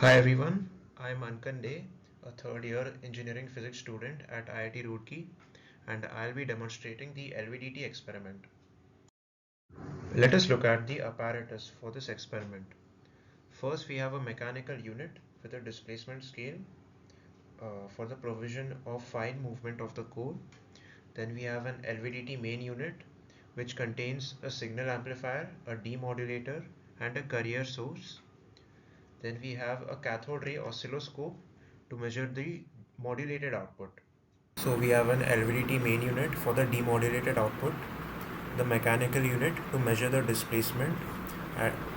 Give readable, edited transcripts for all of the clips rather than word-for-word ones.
Hi everyone, I'm Ankan Dey, a third year engineering physics student at IIT Roorkee, and I'll be demonstrating the Lvdt experiment. Let us look at the apparatus for this experiment. First, we have a mechanical unit with a displacement scale for the provision of fine movement of the core. Then we have an Lvdt main unit which contains a signal amplifier, a demodulator, and a carrier source. Then we have a cathode ray oscilloscope to measure the modulated output. So we have an Lvdt main unit for the demodulated output, the mechanical unit to measure the displacement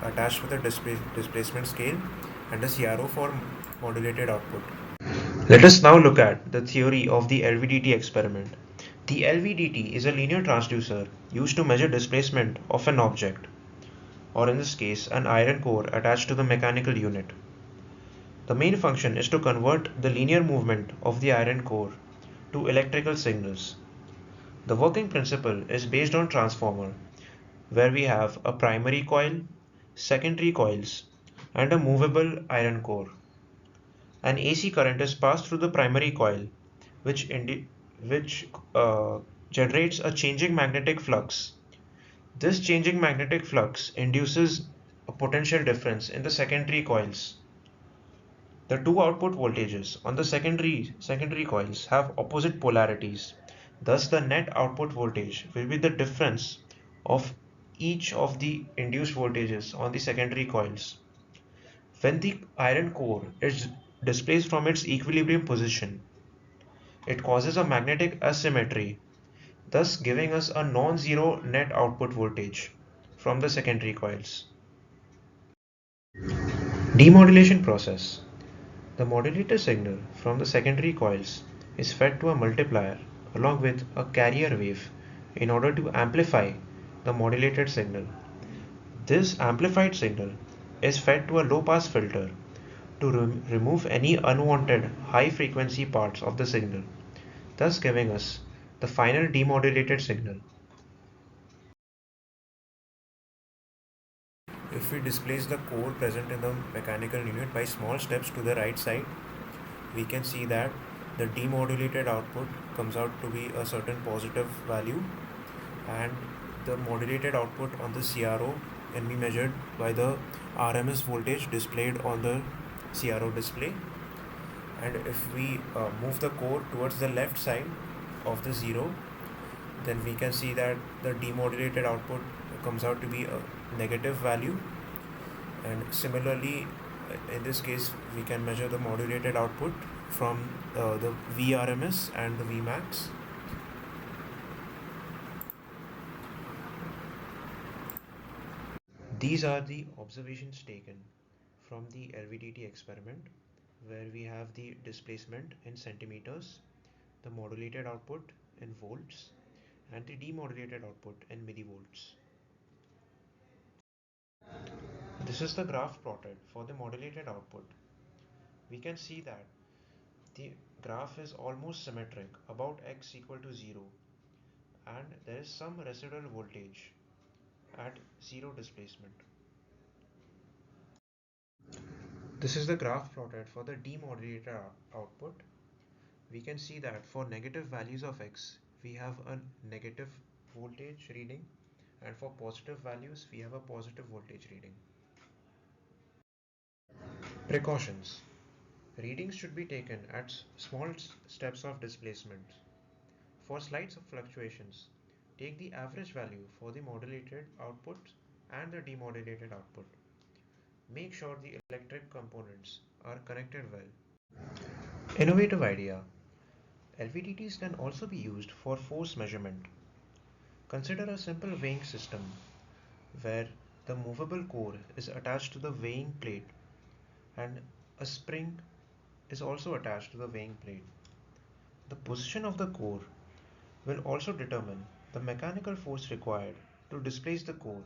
attached with a displacement scale, and a CRO for modulated output. Let us now look at the theory of the Lvdt experiment. The Lvdt is a linear transducer used to measure displacement of an object, or in this case, an iron core attached to the mechanical unit. The main function is to convert the linear movement of the iron core to electrical signals. The working principle is based on transformer, where we have a primary coil, secondary coils, and a movable iron core. An AC current is passed through the primary coil, which generates a changing magnetic flux. This changing magnetic flux induces a potential difference in the secondary coils. The two output voltages on the secondary coils have opposite polarities. Thus, the net output voltage will be the difference of each of the induced voltages on the secondary coils. When the iron core is displaced from its equilibrium position, it causes a magnetic asymmetry, thus giving us a non-zero net output voltage from the secondary coils. Demodulation process. The modulator signal from the secondary coils is fed to a multiplier along with a carrier wave in order to amplify the modulated signal. This amplified signal is fed to a low pass filter to remove any unwanted high frequency parts of the signal, thus giving us the final demodulated signal. If we displace the core present in the mechanical unit by small steps to the right side, we can see that the demodulated output comes out to be a certain positive value, and the modulated output on the CRO can be measured by the RMS voltage displayed on the CRO display. And if we move the core towards the left side of the zero, then we can see that the demodulated output comes out to be a negative value. And similarly, in this case, we can measure the modulated output from the VRMS and the Vmax. These are the observations taken from the Lvdt experiment, where we have the displacement in centimeters, the modulated output in volts, and the demodulated output in millivolts. This is the graph plotted for the modulated output. We can see that the graph is almost symmetric about x equal to 0, and there is some residual voltage at zero displacement. This is the graph plotted for the demodulated output. We can see that for negative values of x, we have a negative voltage reading, and for positive values, we have a positive voltage reading. Precautions. Readings should be taken at small steps of displacement. For slight fluctuations, take the average value for the modulated output and the demodulated output. Make sure the electric components are connected well. Innovative idea. LVDTs can also be used for force measurement. Consider a simple weighing system where the movable core is attached to the weighing plate and a spring is also attached to the weighing plate. The position of the core will also determine the mechanical force required to displace the core.